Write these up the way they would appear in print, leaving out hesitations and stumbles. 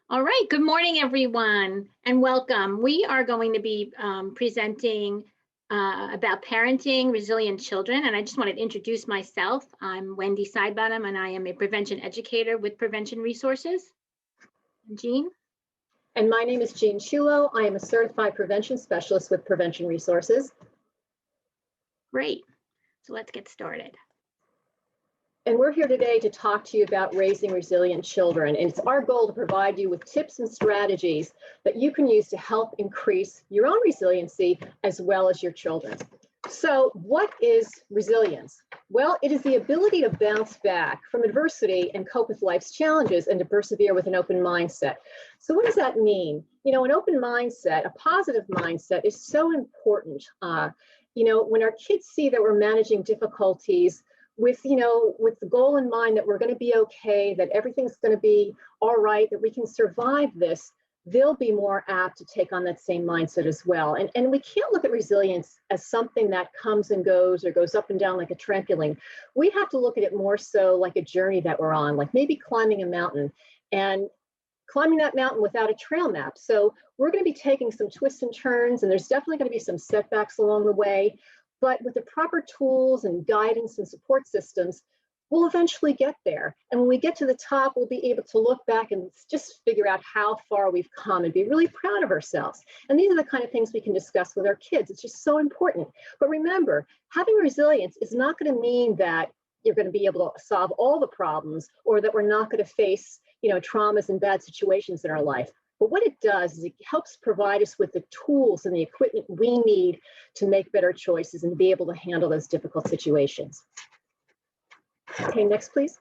All right, good morning, everyone, and welcome. We are going to be presenting about parenting resilient children, and I just wanted to introduce myself. I'm Wendy Sidebottom, and I am a prevention educator with Prevention Resources. Jean? And my name is Jean Chulo. I am a certified prevention specialist with Prevention Resources. Great, so let's get started. And we're here today to talk to you about raising resilient children. And it's our goal to provide you with tips and strategies that you can use to help increase your own resiliency as well as your children's. So what is resilience? Well, it is the ability to bounce back from adversity and cope with life's challenges and to persevere with an open mindset. So what does that mean? You know, an open mindset, a positive mindset is so important. When our kids see that we're managing difficulties with the goal in mind that we're going to be okay, that everything's going to be all right, that we can survive this, they'll be more apt to take on that same mindset as well. And we can't look at resilience as something that comes and goes or goes up and down like a trampoline. We have to look at it more so like a journey that we're on, like maybe climbing a mountain and climbing that mountain without a trail map. So we're going to be taking some twists and turns, and there's definitely going to be some setbacks along the way. But with the proper tools and guidance and support systems, we'll eventually get there. And when we get to the top, we'll be able to look back and just figure out how far we've come and be really proud of ourselves. And these are the kind of things we can discuss with our kids. It's just so important. But remember, having resilience is not going to mean that you're going to be able to solve all the problems or that we're not going to face, traumas and bad situations in our life. But what it does is it helps provide us with the tools and the equipment we need to make better choices and be able to handle those difficult situations. Okay, next, please.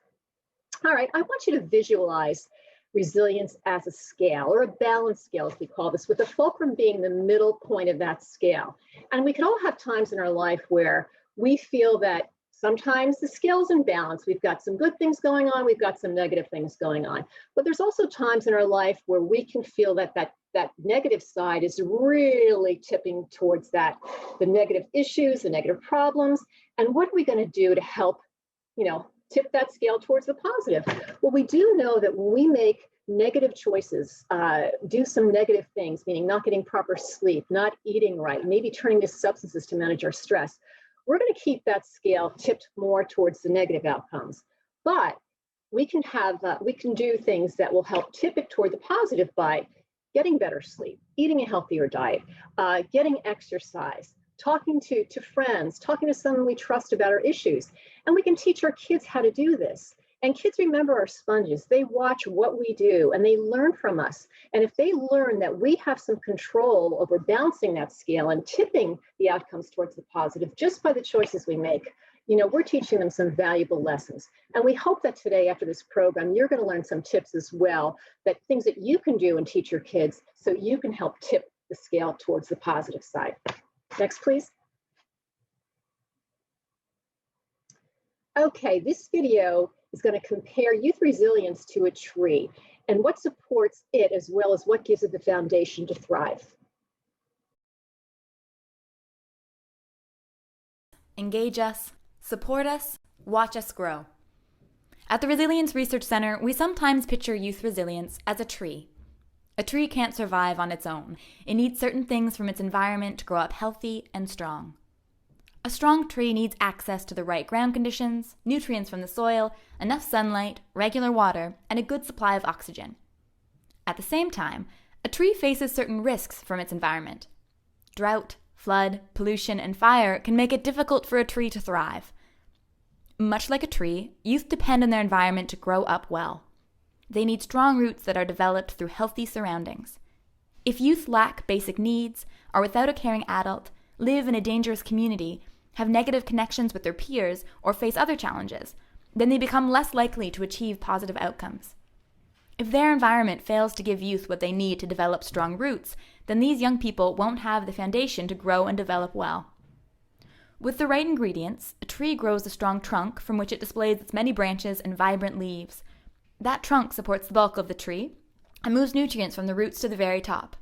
All right, I want you to visualize resilience as a scale, or a balance scale, as we call this, with the fulcrum being the middle point of that scale. And we can all have times in our life where we feel that sometimes the scale's in balance. We've got some good things going on. We've got some negative things going on. But there's also times in our life where we can feel that negative side is really tipping towards the negative issues, the negative problems. And what are we going to do to help, tip that scale towards the positive? Well, we do know that when we make negative choices, do some negative things, meaning not getting proper sleep, not eating right, maybe turning to substances to manage our stress, we're going to keep that scale tipped more towards the negative outcomes. But we can do things that will help tip it toward the positive by getting better sleep, eating a healthier diet, getting exercise, talking to friends, talking to someone we trust about our issues. And we can teach our kids how to do this. And kids, remember, are sponges. They watch what we do and they learn from us. And if they learn that we have some control over balancing that scale and tipping the outcomes towards the positive just by the choices we make, we're teaching them some valuable lessons. And we hope that today, after this program, you're going to learn some tips as well, that things that you can do and teach your kids so you can help tip the scale towards the positive side. Next, please. Okay, this video is going to compare youth resilience to a tree and what supports it as well as what gives it the foundation to thrive. Engage us, support us, watch us grow. At the Resilience Research Center, we sometimes picture youth resilience as a tree. A tree can't survive on its own. It needs certain things from its environment to grow up healthy and strong. A strong tree needs access to the right ground conditions, nutrients from the soil, enough sunlight, regular water, and a good supply of oxygen. At the same time, a tree faces certain risks from its environment. Drought, flood, pollution, and fire can make it difficult for a tree to thrive. Much like a tree, youth depend on their environment to grow up well. They need strong roots that are developed through healthy surroundings. If youth lack basic needs, are without a caring adult, live in a dangerous community, have negative connections with their peers, or face other challenges, then they become less likely to achieve positive outcomes. If their environment fails to give youth what they need to develop strong roots, then these young people won't have the foundation to grow and develop well. With the right ingredients, a tree grows a strong trunk from which it displays its many branches and vibrant leaves. That trunk supports the bulk of the tree and moves nutrients from the roots to the very top.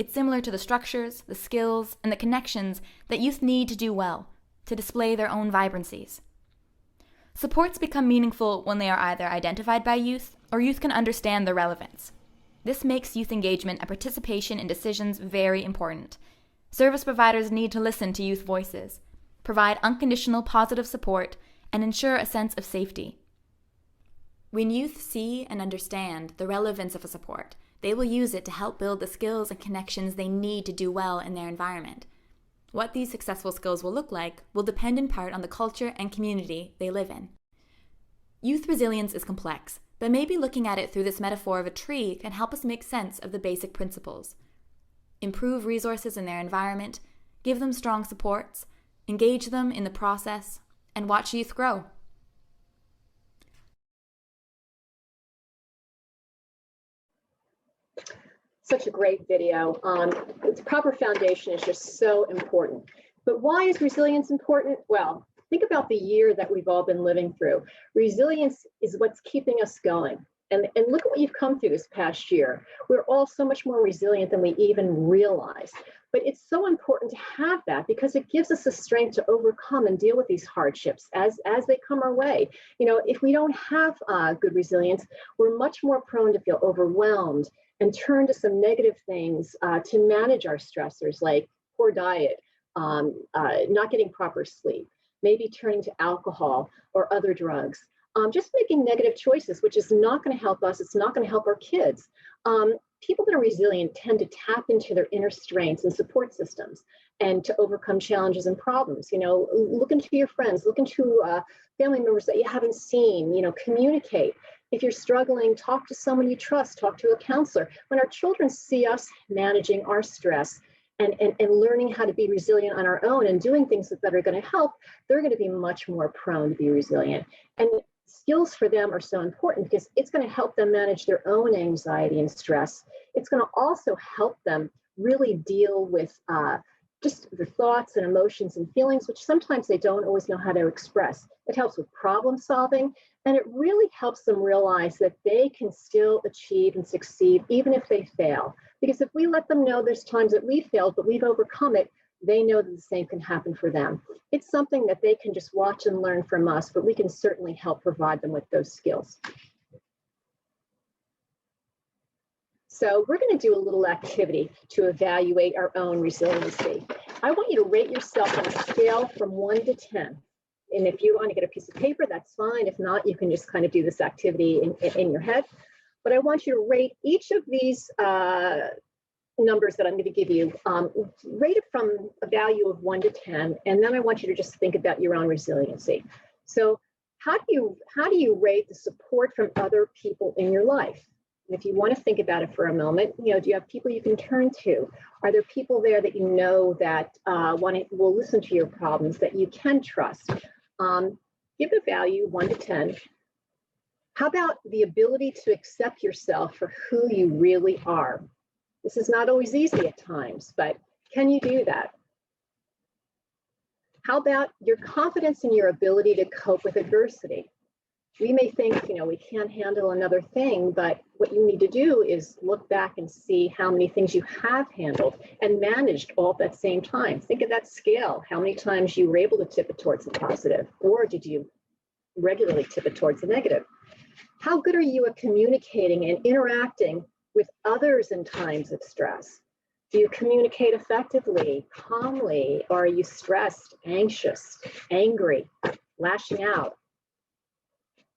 It's similar to the structures, the skills, and the connections that youth need to do well, to display their own vibrancies. Supports become meaningful when they are either identified by youth or youth can understand their relevance. This makes youth engagement and participation in decisions very important. Service providers need to listen to youth voices, provide unconditional positive support, and ensure a sense of safety. When youth see and understand the relevance of a support, they will use it to help build the skills and connections they need to do well in their environment. What these successful skills will look like will depend in part on the culture and community they live in. Youth resilience is complex, but maybe looking at it through this metaphor of a tree can help us make sense of the basic principles. Improve resources in their environment, give them strong supports, engage them in the process, and watch youth grow. Such a great video. The proper foundation is just so important. But why is resilience important? Well, think about the year that we've all been living through. Resilience is what's keeping us going. And look at what you've come through this past year. We're all so much more resilient than we even realize. But it's so important to have that because it gives us the strength to overcome and deal with these hardships as they come our way. You know, if we don't have good resilience, we're much more prone to feel overwhelmed and turn to some negative things to manage our stressors, like poor diet, not getting proper sleep, maybe turning to alcohol or other drugs, just making negative choices, which is not going to help us. It's not going to help our kids. People that are resilient tend to tap into their inner strengths and support systems and to overcome challenges and problems. You know, look into your friends, look into family members that you haven't seen, you know, communicate. If you're struggling, talk to someone you trust, talk to a counselor. When our children see us managing our stress and learning how to be resilient on our own and doing things that are going to help, they're going to be much more prone to be resilient. And skills for them are so important because it's going to help them manage their own anxiety and stress. It's going to also help them really deal with just the thoughts and emotions and feelings, which sometimes they don't always know how to express. It helps with problem solving, and it really helps them realize that they can still achieve and succeed even if they fail. Because if we let them know there's times that we failed, but we've overcome it, they know that the same can happen for them. It's something that they can just watch and learn from us, but we can certainly help provide them with those skills. So we're going to do a little activity to evaluate our own resiliency. I want you to rate yourself on a scale from 1 to 10. And if you want to get a piece of paper, that's fine. If not, you can just kind of do this activity in your head. But I want you to rate each of these numbers that I'm going to give you, rate it from a value of 1 to 10, and then I want you to just think about your own resiliency. So how do you rate the support from other people in your life? And if you want to think about it for a moment, you know, do you have people you can turn to? Are there people there that you know that will listen to your problems that you can trust? Give a value 1 to 10. How about the ability to accept yourself for who you really are? This is not always easy at times, but can you do that? How about your confidence in your ability to cope with adversity? We may think, you know, we can't handle another thing, but what you need to do is look back and see how many things you have handled and managed all at that same time. Think of that scale, how many times you were able to tip it towards the positive, or did you regularly tip it towards the negative? How good are you at communicating and interacting with others in times of stress? Do you communicate effectively, calmly, or are you stressed, anxious, angry, lashing out?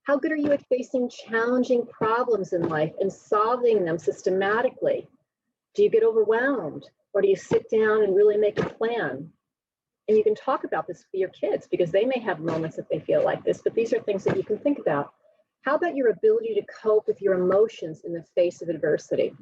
How good are you at facing challenging problems in life and solving them systematically? Do you get overwhelmed, or do you sit down and really make a plan? And you can talk about this for your kids because they may have moments that they feel like this, but these are things that you can think about. How about your ability to cope with your emotions in the face of adversity?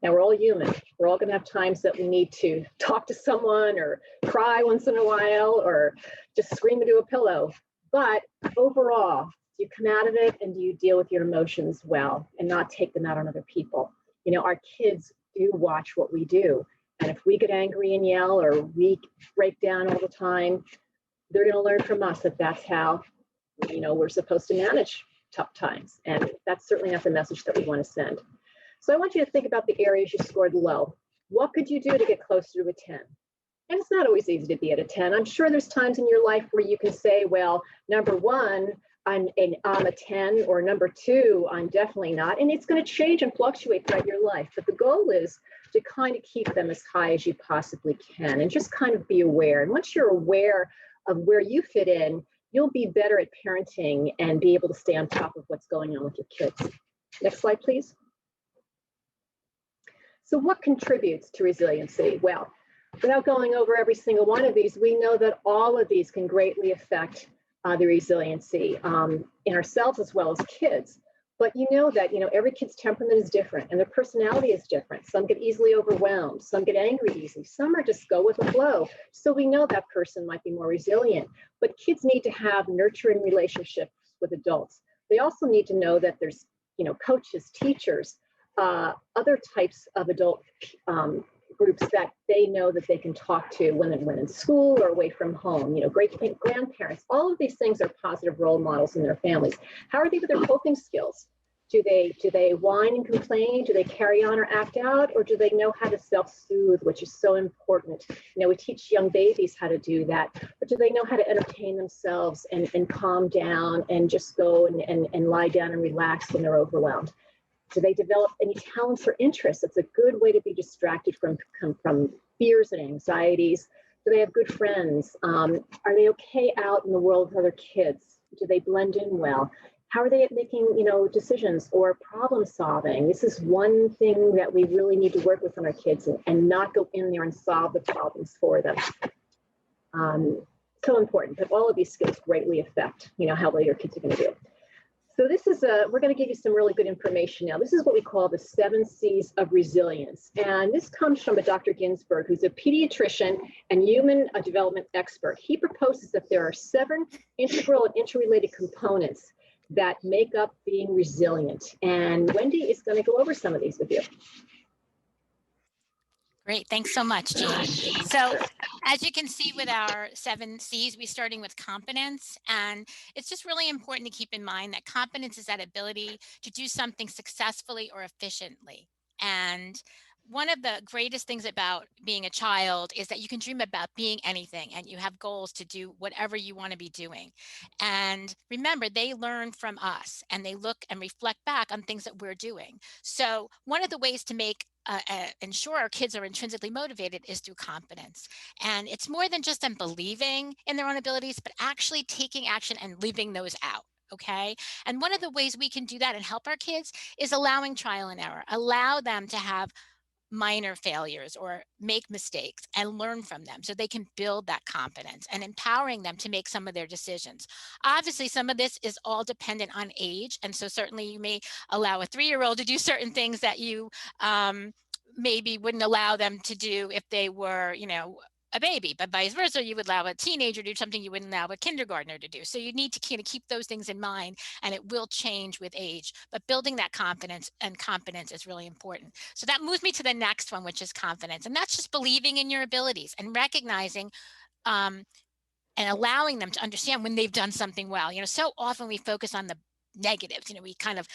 Now, we're all human. We're all going to have times that we need to talk to someone or cry once in a while or just scream into a pillow. But overall, do you come out of it and do you deal with your emotions well and not take them out on other people? You know, our kids do watch what we do. And if we get angry and yell or we break down all the time, they're going to learn from us that that's how, you know, we're supposed to manage tough times. And that's certainly not the message that we want to send. So I want you to think about the areas you scored low. What could you do to get closer to a 10? And it's not always easy to be at a 10. I'm sure there's times in your life where you can say, well, number one, I'm a 10, or number 2, I'm definitely not. And it's going to change and fluctuate throughout your life. But the goal is to kind of keep them as high as you possibly can and just kind of be aware. And once you're aware of where you fit in, you'll be better at parenting and be able to stay on top of what's going on with your kids. Next slide, please. So what contributes to resiliency? Well, without going over every single one of these, we know that all of these can greatly affect the resiliency in ourselves as well as kids. But you know that every kid's temperament is different and their personality is different. Some get easily overwhelmed, some get angry easily, some are just go with the flow. So we know that person might be more resilient. But kids need to have nurturing relationships with adults. They also need to know that there's coaches, teachers, other types of adult groups that they know that they can talk to when in school or away from home, great grandparents. All of these things are positive role models in their families. How are they with their coping skills? Do they whine and complain? Do they carry on or act out? Or do they know how to self-soothe, which is so important? We teach young babies how to do that, but do they know how to entertain themselves and calm down and just go and lie down and relax when they're overwhelmed? Do they develop any talents or interests? That's a good way to be distracted from fears and anxieties. Do they have good friends? Are they okay out in the world with other kids? Do they blend in well? How are they at making, decisions or problem solving? This is one thing that we really need to work with on our kids and not go in there and solve the problems for them. So important, but all of these skills greatly affect, how well your kids are going to do. So this is we're going to give you some really good information now. This is what we call the 7 C's of resilience. And this comes from a Dr. Ginsberg, who's a pediatrician and human development expert. He proposes that there are 7 integral and interrelated components that make up being resilient. And Wendy is going to go over some of these with you. Great, thanks so much, Jean. So as you can see with our 7 C's, we're starting with competence. And it's just really important to keep in mind that competence is that ability to do something successfully or efficiently. And one of the greatest things about being a child is that you can dream about being anything and you have goals to do whatever you want to be doing. And remember, they learn from us and they look and reflect back on things that we're doing. So one of the ways to make ensure our kids are intrinsically motivated is through competence. And it's more than just them believing in their own abilities, but actually taking action and living those out. Okay. And one of the ways we can do that and help our kids is allowing trial and error, allow them to have minor failures or make mistakes and learn from them so they can build that confidence, and empowering them to make some of their decisions. Obviously, some of this is all dependent on age. And so certainly you may allow a 3-year-old to do certain things that you maybe wouldn't allow them to do if they were, a baby, but vice versa, you would allow a teenager to do something you wouldn't allow a kindergartner to do. So you need to kind of keep those things in mind, and it will change with age, but building that confidence and competence is really important. So that moves me to the next one, which is confidence. And that's just believing in your abilities and recognizing and allowing them to understand when they've done something well. So often we focus on the negatives. We kind of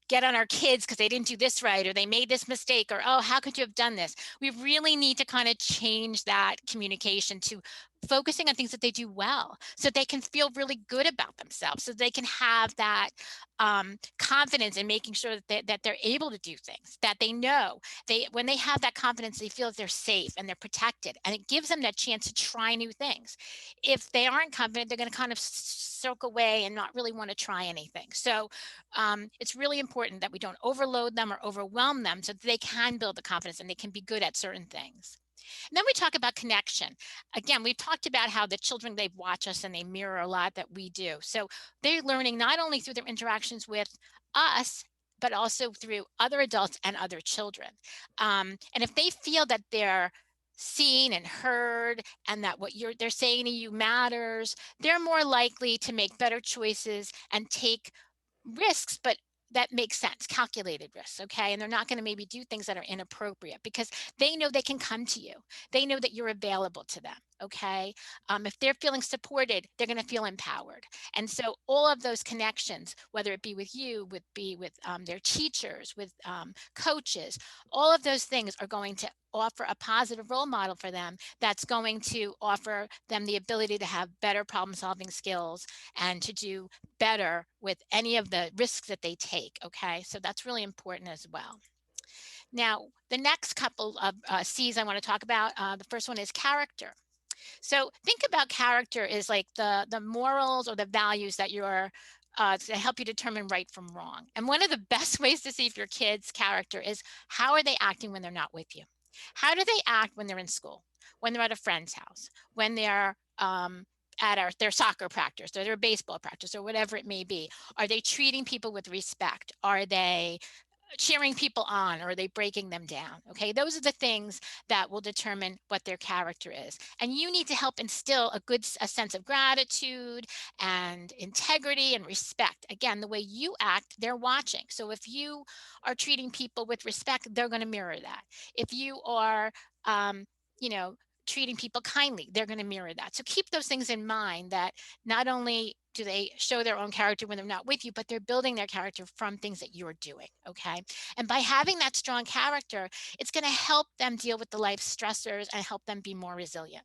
get on our kids because they didn't do this right, or they made this mistake, or, oh, how could you have done this? We really need to kind of change that communication to focusing on things that they do well, so they can feel really good about themselves, so they can have that confidence in making sure that they're able to do things, that they know when they have that confidence, they feel that they're safe and they're protected, and it gives them that chance to try new things. If they aren't confident, they're going to kind of soak away and not really want to try anything. So it's really important that we don't overload them or overwhelm them so that they can build the confidence and they can be good at certain things. And then we talk about connection. Again, we've talked about how the children, they watch us and they mirror a lot that we do. So they're learning not only through their interactions with us, but also through other adults and other children. And if they feel that they're seen and heard and that what they're saying to you matters, they're more likely to make better choices and take risks, but that makes sense, calculated risks. Okay. And they're not going to maybe do things that are inappropriate because they know they can come to you. They know that you're available to them. Okay. If they're feeling supported, they're going to feel empowered. And so all of those connections, whether it be with you, with their teachers, with coaches, all of those things are going to offer a positive role model for them that's going to offer them the ability to have better problem solving skills and to do better with any of the risks that they take. Okay. So that's really important as well. Now, the next couple of C's I want to talk about, the first one is character. So think about character is like the morals or the values that you're to help you determine right from wrong. And one of the best ways to see if your kid's character is how are they acting when they're not with you? How do they act when they're in school, when they're at a friend's house, when they're at their soccer practice or their baseball practice or whatever it may be? Are they treating people with respect? Are they cheering people on, or are they breaking them down? Okay, those are the things that will determine what their character is. And you need to help instill a sense of gratitude and integrity and respect. Again, the way you act, they're watching. So if you are treating people with respect, they're going to mirror that. If you are, um, you know, treating people kindly, they're going to mirror that. So keep those things in mind, that not only do they show their own character when they're not with you, but they're building their character from things that you're doing. Okay. And by having that strong character, it's going to help them deal with the life stressors and help them be more resilient.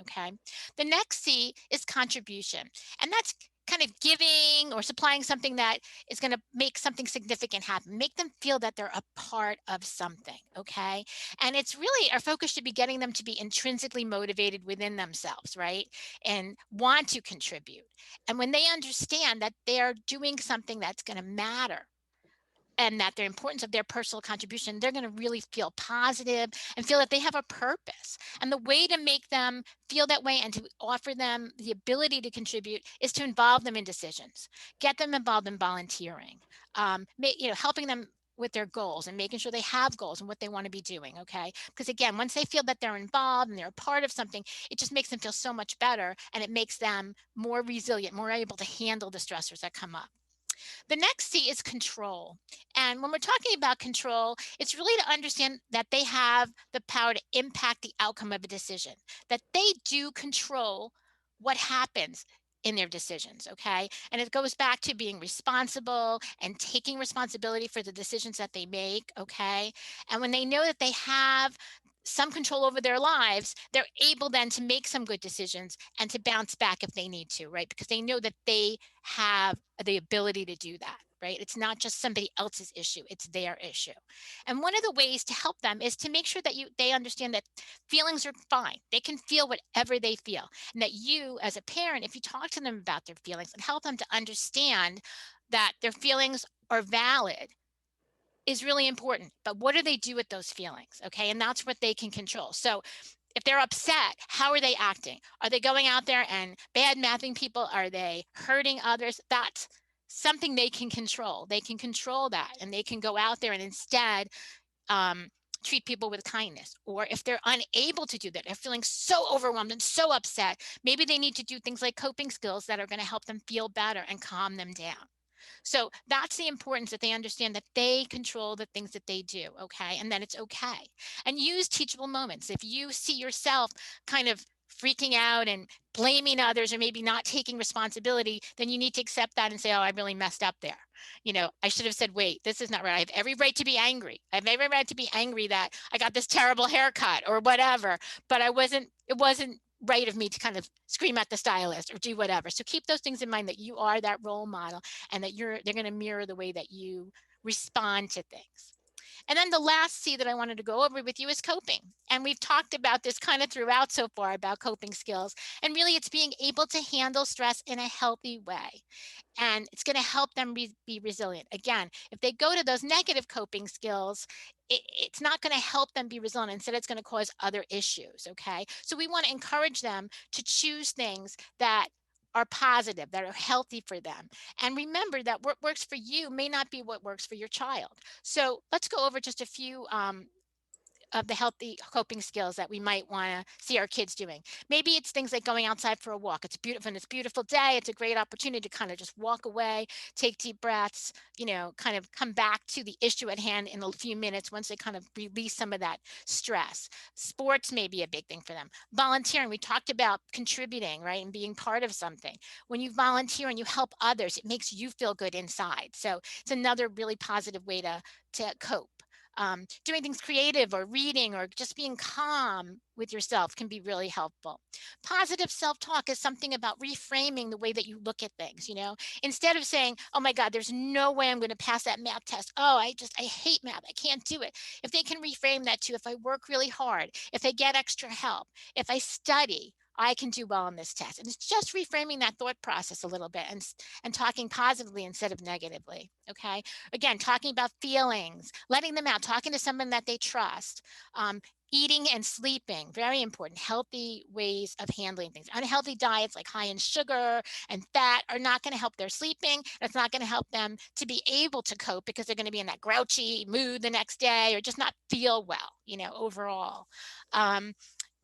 Okay. The next C is contribution. And that's kind of giving or supplying something that is going to make something significant happen, make them feel that they're a part of something. Okay. And it's really, our focus should be getting them to be intrinsically motivated within themselves, right? And want to contribute. And when they understand that they're doing something that's going to matter, and that the importance of their personal contribution, they're going to really feel positive and feel that they have a purpose. And the way to make them feel that way and to offer them the ability to contribute is to involve them in decisions, get them involved in volunteering, helping them with their goals and making sure they have goals and what they want to be doing. Okay. Because again, once they feel that they're involved and they're a part of something, it just makes them feel so much better, and it makes them more resilient, more able to handle the stressors that come up. The next C is control. And when we're talking about control, it's really to understand that they have the power to impact the outcome of a decision, that they do control what happens in their decisions. Okay. And it goes back to being responsible and taking responsibility for the decisions that they make. Okay. And when they know that they have some control over their lives, they're able then to make some good decisions and to bounce back if they need to, right? Because they know that they have the ability to do that, right? It's not just somebody else's issue, it's their issue. And one of the ways to help them is to make sure that they understand that feelings are fine. They can feel whatever they feel. And that you, as a parent, if you talk to them about their feelings and help them to understand that their feelings are valid, is really important. But what do they do with those feelings? Okay. And that's what they can control. So if they're upset, how are they acting? Are they going out there and bad mouthing people? Are they hurting others? That's something they can control. They can control that, and they can go out there and instead treat people with kindness. Or if they're unable to do that, they're feeling so overwhelmed and so upset, maybe they need to do things like coping skills that are going to help them feel better and calm them down. So that's the importance, that they understand that they control the things that they do, okay? And that it's okay. And use teachable moments. If you see yourself kind of freaking out and blaming others or maybe not taking responsibility, then you need to accept that and say, oh, I really messed up there. I should have said, wait, this is not right. I have every right to be angry. I have every right to be angry that I got this terrible haircut or whatever, but it wasn't right of me to kind of scream at the stylist or do whatever. So keep those things in mind, that you are that role model and that they're going to mirror the way that you respond to things. And then the last C that I wanted to go over with you is coping. And we've talked about this kind of throughout so far, about coping skills. And really, it's being able to handle stress in a healthy way. And it's going to help them be resilient. Again, if they go to those negative coping skills, it's not going to help them be resilient. Instead, it's going to cause other issues. Okay. So we want to encourage them to choose things that are positive, that are healthy for them. And remember that what works for you may not be what works for your child. So let's go over just a few of the healthy coping skills that we might want to see our kids doing. Maybe it's things like going outside for a walk. It's beautiful, and it's a beautiful day. It's a great opportunity to kind of just walk away, take deep breaths, kind of come back to the issue at hand in a few minutes once they kind of release some of that stress. Sports may be a big thing for them. Volunteering, we talked about contributing, right, and being part of something. When you volunteer and you help others, it makes you feel good inside. So it's another really positive way to cope. Doing things creative or reading or just being calm with yourself can be really helpful. Positive self-talk is something about reframing the way that you look at things, instead of saying, oh my God, there's no way I'm going to pass that math test. Oh, I hate math. I can't do it. If they can reframe that to, if I work really hard, if I get extra help, if I study, I can do well on this test. And it's just reframing that thought process a little bit and talking positively instead of negatively. Okay. Again, talking about feelings, letting them out, talking to someone that they trust. Eating and sleeping, very important. Healthy ways of handling things. Unhealthy diets like high in sugar and fat are not going to help their sleeping. It's not going to help them to be able to cope because they're going to be in that grouchy mood the next day or just not feel well, overall.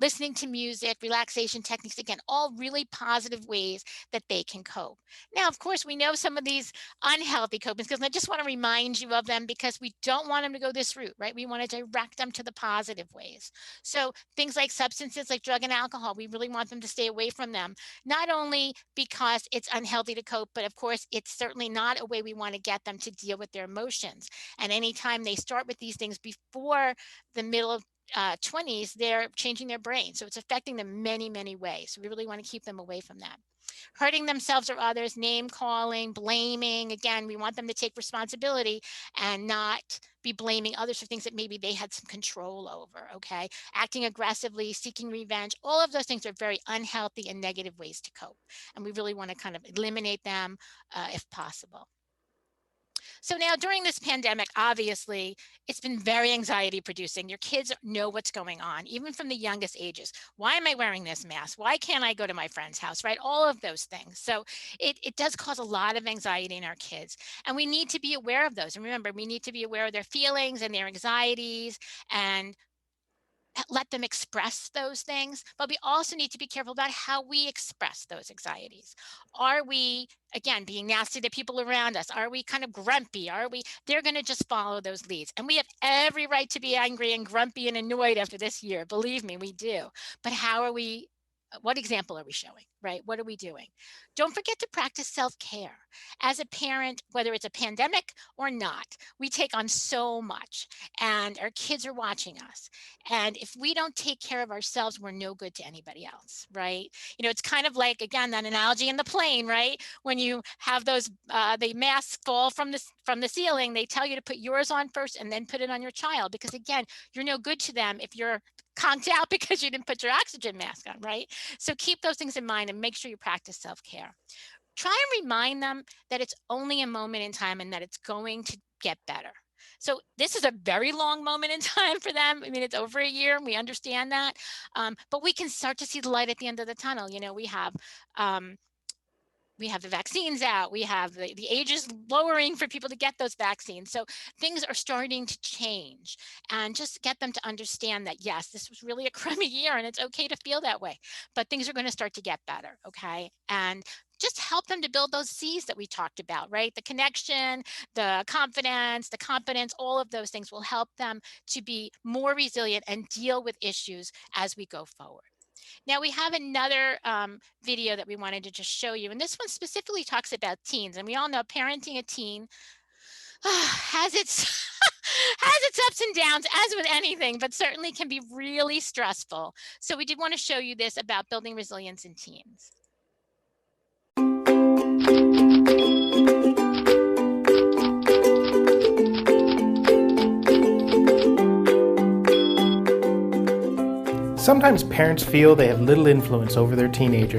Listening to music, relaxation techniques, again, all really positive ways that they can cope. Now, of course, we know some of these unhealthy coping skills, and I just want to remind you of them because we don't want them to go this route, right? We want to direct them to the positive ways. So things like substances like drug and alcohol, we really want them to stay away from them, not only because it's unhealthy to cope, but of course, it's certainly not a way we want to get them to deal with their emotions. And anytime they start with these things before the middle of 20s, they're changing their brain. So it's affecting them many, many ways. So we really want to keep them away from that. Hurting themselves or others, name calling, blaming. Again, we want them to take responsibility and not be blaming others for things that maybe they had some control over, okay? Acting aggressively, seeking revenge, all of those things are very unhealthy and negative ways to cope. And we really want to kind of eliminate them if possible. So now during this pandemic, obviously, it's been very anxiety producing. Your kids know what's going on, even from the youngest ages. Why am I wearing this mask? Why can't I go to my friend's house, right? All of those things. So it does cause a lot of anxiety in our kids. And we need to be aware of those. And remember, we need to be aware of their feelings and their anxieties and let them express those things, but we also need to be careful about how we express those anxieties. Are we, again, being nasty to people around us? Are we kind of grumpy? They're going to just follow those leads. And we have every right to be angry and grumpy and annoyed after this year. Believe me, we do. But what example are we showing, right? What are we doing? Don't forget to practice self-care. As a parent, whether it's a pandemic or not, we take on so much and our kids are watching us. And if we don't take care of ourselves, we're no good to anybody else, right? It's kind of like, again, that analogy in the plane, right? When you have those, the masks fall from the ceiling, they tell you to put yours on first and then put it on your child, because again, you're no good to them if you're conked out because you didn't put your oxygen mask on, right? So keep those things in mind and make sure you practice self-care. Try and remind them that it's only a moment in time and that it's going to get better. So this is a very long moment in time for them. I mean, it's over a year and we understand that, but we can start to see the light at the end of the tunnel. We have the vaccines out. We have the ages lowering for people to get those vaccines. So things are starting to change, and just get them to understand that, yes, this was really a crummy year and it's okay to feel that way, but things are going to start to get better. Okay. And just help them to build those C's that we talked about, right? The connection, the confidence, the competence, all of those things will help them to be more resilient and deal with issues as we go forward. Now we have another video that we wanted to just show you. And this one specifically talks about teens. And we all know parenting a teen has its has its ups and downs, as with anything, but certainly can be really stressful. So we did want to show you this about building resilience in teens. Sometimes parents feel they have little influence over their teenager.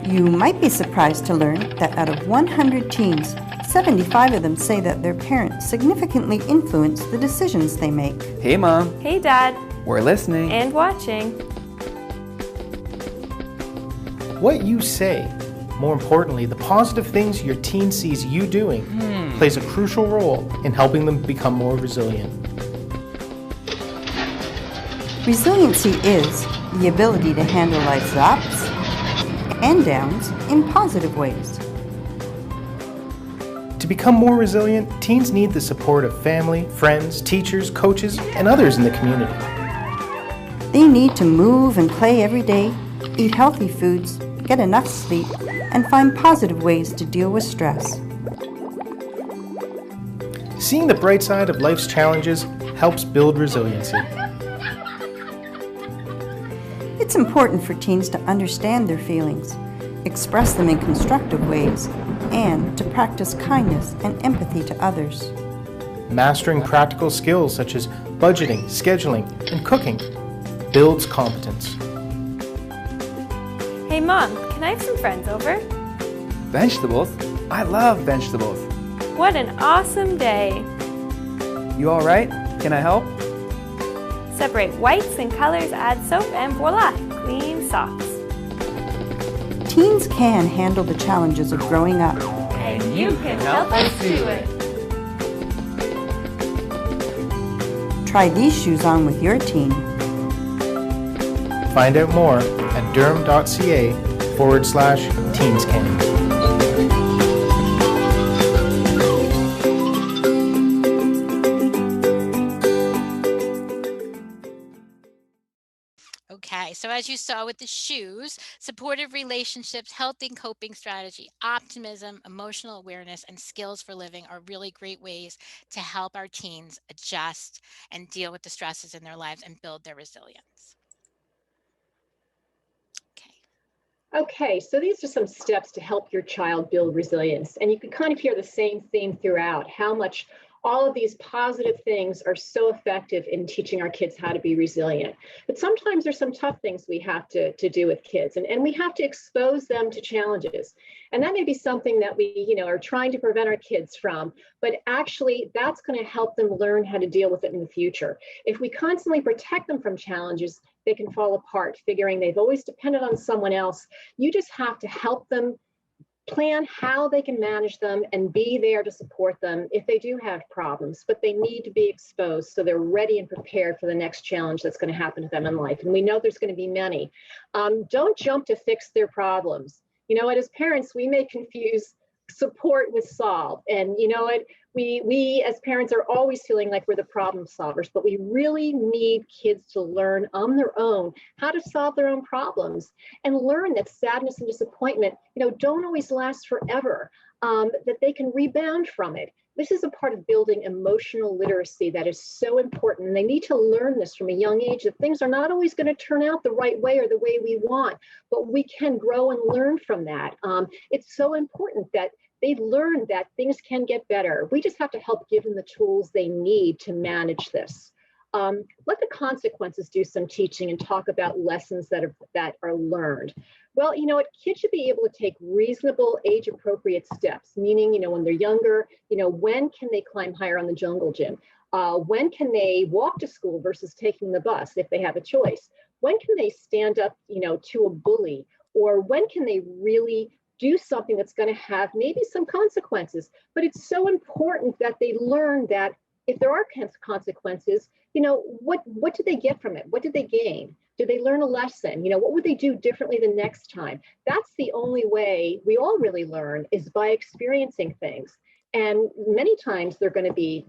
You might be surprised to learn that out of 100 teens, 75 of them say that their parents significantly influence the decisions they make. Hey Mom. Hey Dad. We're listening. And watching. What you say, more importantly, the positive things your teen sees you doing, plays a crucial role in helping them become more resilient. Resiliency is the ability to handle life's ups and downs in positive ways. To become more resilient, teens need the support of family, friends, teachers, coaches, and others in the community. They need to move and play every day, eat healthy foods, get enough sleep, and find positive ways to deal with stress. Seeing the bright side of life's challenges helps build resiliency. It's important for teens to understand their feelings, express them in constructive ways, and to practice kindness and empathy to others. Mastering practical skills such as budgeting, scheduling, and cooking builds competence. Hey Mom, can I have some friends over? Vegetables? I love vegetables. What an awesome day! You all right? Can I help? Separate whites and colors, add soap, and voila, clean socks. Teens can handle the challenges of growing up. And you can help us do it. Try these shoes on with your teen. Find out more at durham.ca/teenscan. Okay, so as you saw with the shoes, supportive relationships, healthy coping strategy, optimism, emotional awareness, and skills for living are really great ways to help our teens adjust and deal with the stresses in their lives and build their resilience. Okay, so these are some steps to help your child build resilience. And you can kind of hear the same theme throughout, how much all of these positive things are so effective in teaching our kids how to be resilient. But sometimes there's some tough things we have to do with kids, and we have to expose them to challenges. And that may be something that we, are trying to prevent our kids from, but actually that's going to help them learn how to deal with it in the future. If we constantly protect them from challenges, they can fall apart, figuring they've always depended on someone else. You just have to help them plan how they can manage them and be there to support them if they do have problems, but they need to be exposed so they're ready and prepared for the next challenge that's going to happen to them in life. And we know there's going to be many. Don't jump to fix their problems. You know what, as parents, we may confuse support with solve. And you know what, we as parents are always feeling like we're the problem solvers, but we really need kids to learn on their own how to solve their own problems and learn that sadness and disappointment, don't always last forever, that they can rebound from it. This is a part of building emotional literacy that is so important. And they need to learn this from a young age, that things are not always going to turn out the right way or the way we want, but we can grow and learn from that. It's so important that they learn that things can get better. We just have to help give them the tools they need to manage this. Let the consequences do some teaching and talk about lessons that are learned. Well, kids should be able to take reasonable age-appropriate steps, meaning, when they're younger, when can they climb higher on the jungle gym? When can they walk to school versus taking the bus if they have a choice? When can they stand up, to a bully? Or when can they really do something that's going to have maybe some consequences? But it's so important that they learn that if there are consequences, what do they get from it? What did they gain? Did they learn a lesson? What would they do differently the next time? That's the only way we all really learn, is by experiencing things. And many times they're going to be,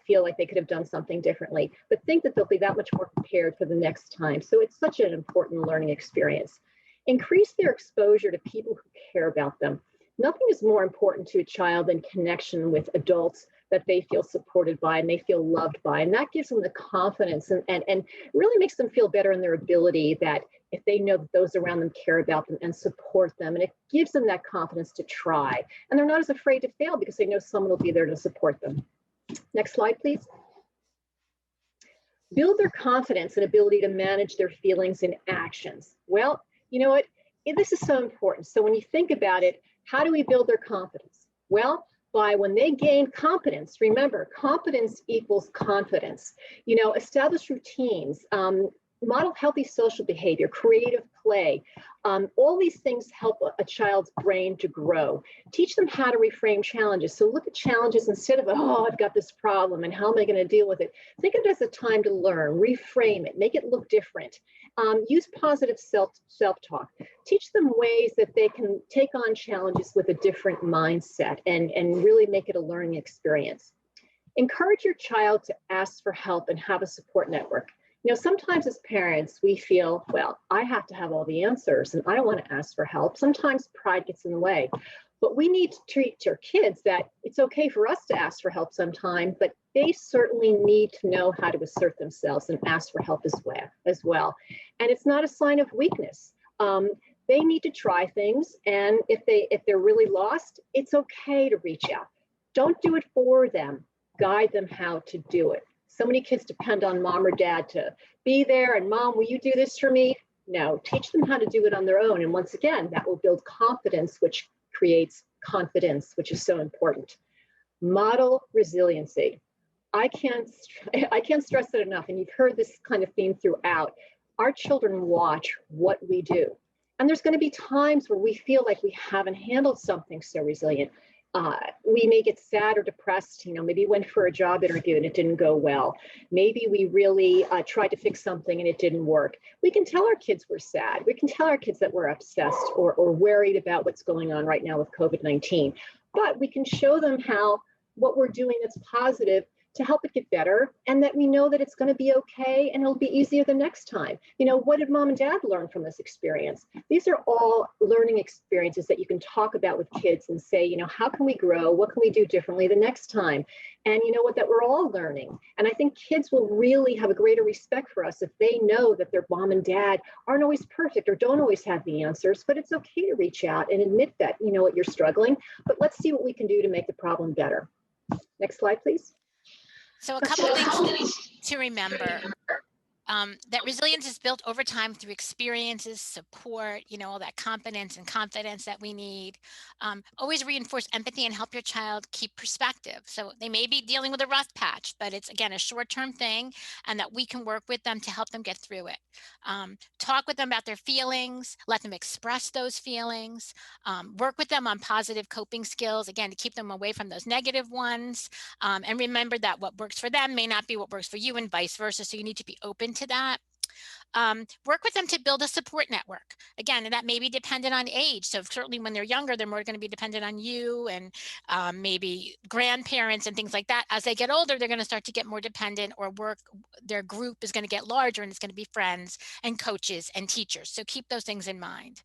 feel like they could have done something differently, but think that they'll be that much more prepared for the next time. So it's such an important learning experience. Increase their exposure to people who care about them. Nothing is more important to a child than connection with adults that they feel supported by and they feel loved by. And that gives them the confidence and really makes them feel better in their ability, that if they know that those around them care about them and support them, and it gives them that confidence to try. And they're not as afraid to fail because they know someone will be there to support them. Next slide, please. Build their confidence and ability to manage their feelings and actions. Well, you know what? This is so important. So when you think about it, how do we build their confidence? Well, by when they gain competence. Remember, competence equals confidence. Establish routines. Model healthy social behavior, creative play. All these things help a child's brain to grow. Teach them how to reframe challenges. So look at challenges instead of, oh, I've got this problem and how am I going to deal with it? Think of it as a time to learn, reframe it, make it look different. Use positive self-talk. Teach them ways that they can take on challenges with a different mindset and really make it a learning experience. Encourage your child to ask for help and have a support network. Sometimes as parents, we feel, well, I have to have all the answers and I don't want to ask for help. Sometimes pride gets in the way, but we need to treat our kids that it's okay for us to ask for help sometime, but they certainly need to know how to assert themselves and ask for help as well. And it's not a sign of weakness. They need to try things. And if they're really lost, it's okay to reach out. Don't do it for them. Guide them how to do it. So many kids depend on mom or dad to be there and mom, will you do this for me? No, teach them how to do it on their own. And once again, that will build confidence, which creates confidence, which is so important. Model resiliency. I can't stress it enough. And you've heard this kind of theme throughout. Our children watch what we do. And there's going to be times where we feel like we haven't handled something so resilient. We may get sad or depressed, maybe went for a job interview and it didn't go well. Maybe we really tried to fix something and it didn't work. We can tell our kids we're sad. We can tell our kids that we're obsessed or worried about what's going on right now with COVID-19. But we can show them what we're doing that's positive to help it get better, and that we know that it's going to be okay and it'll be easier the next time. What did mom and dad learn from this experience? These are all learning experiences that you can talk about with kids and say, how can we grow? What can we do differently the next time? And that we're all learning. And I think kids will really have a greater respect for us if they know that their mom and dad aren't always perfect or don't always have the answers, but it's okay to reach out and admit that, what you're struggling, but let's see what we can do to make the problem better. Next slide, please. So a couple of things to remember. That resilience is built over time through experiences, support, all that competence and confidence that we need. Always reinforce empathy and help your child keep perspective. So they may be dealing with a rough patch, but it's, again, a short-term thing, and that we can work with them to help them get through it. Talk with them about their feelings, let them express those feelings, work with them on positive coping skills, again, to keep them away from those negative ones. And remember that what works for them may not be what works for you and vice versa. So you need to be open to that. Work with them to build a support network. Again, and that may be dependent on age. So certainly when they're younger, they're more going to be dependent on you and maybe grandparents and things like that. As they get older, they're going to start to get more dependent, or their group is going to get larger, and it's going to be friends and coaches and teachers. So keep those things in mind.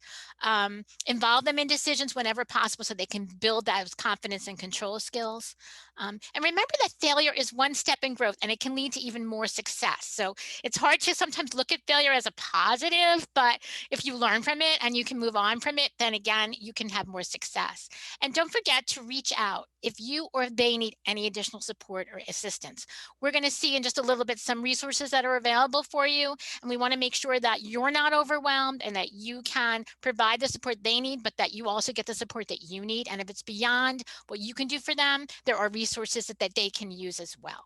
Involve them in decisions whenever possible so they can build those confidence and control skills. And remember that failure is one step in growth, and it can lead to even more success. So it's hard to sometimes look at failure as a positive, but if you learn from it and you can move on from it, then again, you can have more success. And don't forget to reach out if you or they need any additional support or assistance. We're going to see in just a little bit some resources that are available for you, and we want to make sure that you're not overwhelmed and that you can provide the support they need, but that you also get the support that you need. And if it's beyond what you can do for them, there are resources that they can use as well.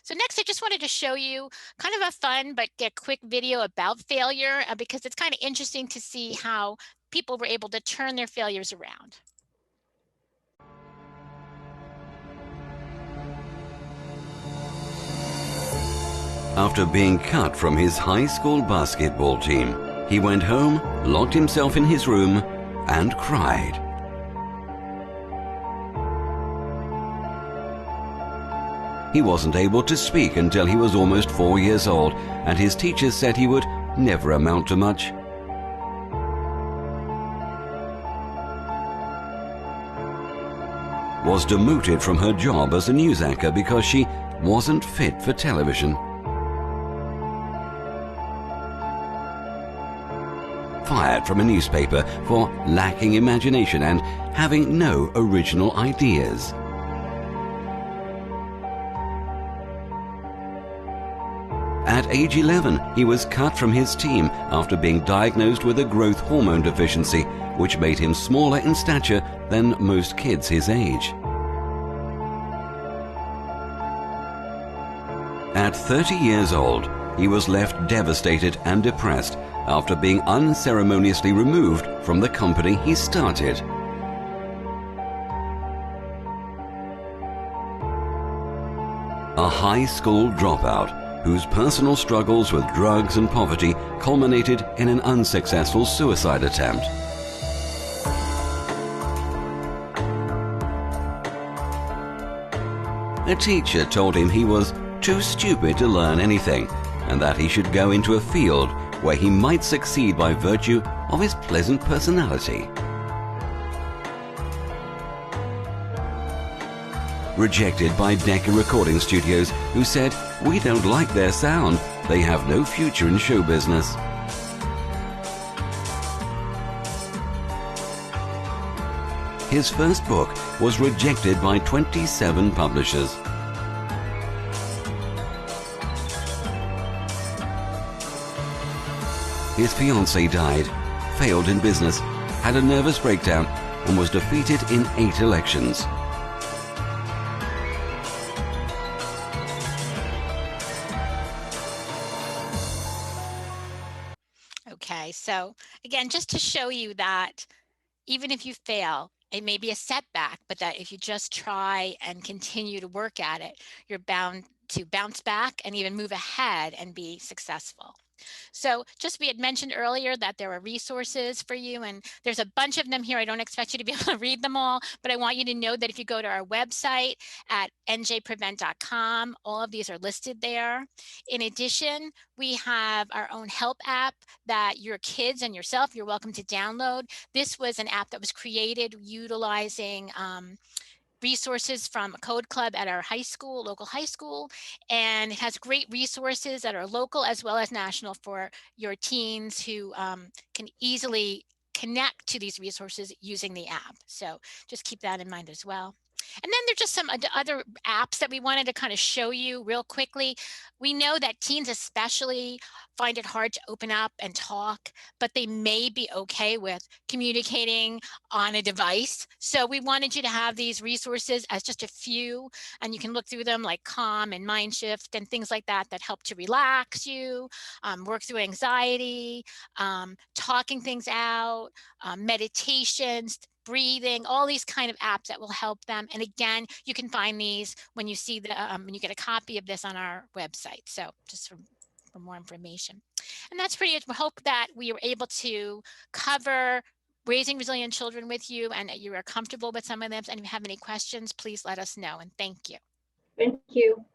So next, I just wanted to show you kind of a fun but quick video about failure because it's kind of interesting to see how people were able to turn their failures around. After being cut from his high school basketball team, he went home, locked himself in his room, and cried. He wasn't able to speak until he was almost 4 years old, and his teachers said he would never amount to much. Was demoted from her job as a news anchor because she wasn't fit for television. Fired from a newspaper for lacking imagination and having no original ideas. At age 11, he was cut from his team after being diagnosed with a growth hormone deficiency, which made him smaller in stature than most kids his age. At 30 years old, he was left devastated and depressed after being unceremoniously removed from the company he started. A high school dropout whose personal struggles with drugs and poverty culminated in an unsuccessful suicide attempt. A teacher told him he was too stupid to learn anything and that he should go into a field where he might succeed by virtue of his pleasant personality. Rejected by Decca Recording Studios, who said, "We don't like their sound. They have no future in show business." His first book was rejected by 27 publishers. His fiancée died, failed in business, had a nervous breakdown, and was defeated in 8 elections. Okay, so again, just to show you that even if you fail, it may be a setback, but that if you just try and continue to work at it, you're bound to bounce back and even move ahead and be successful. So just we had mentioned earlier that there are resources for you, and there's a bunch of them here. I don't expect you to be able to read them all, but I want you to know that if you go to our website at njprevent.com, all of these are listed there. In addition, we have our own help app that your kids and yourself, you're welcome to download. This was an app that was created utilizing resources from a code club at our high school, local high school, and it has great resources that are local as well as national for your teens who can easily connect to these resources using the app. So just keep that in mind as well. And then there's just some other apps that we wanted to kind of show you real quickly. We know that teens especially find it hard to open up and talk, but they may be okay with communicating on a device. So we wanted you to have these resources as just a few, and you can look through them like Calm and Mindshift and things like that that help to relax you, work through anxiety, talking things out, meditations, breathing, all these kind of apps that will help them. And again, you can find these when you see the when you get a copy of this on our website. So just for more information. And that's pretty much, we hope that we were able to cover raising resilient children with you and that you are comfortable with some of them. And if you have any questions, please let us know. And thank you. Thank you.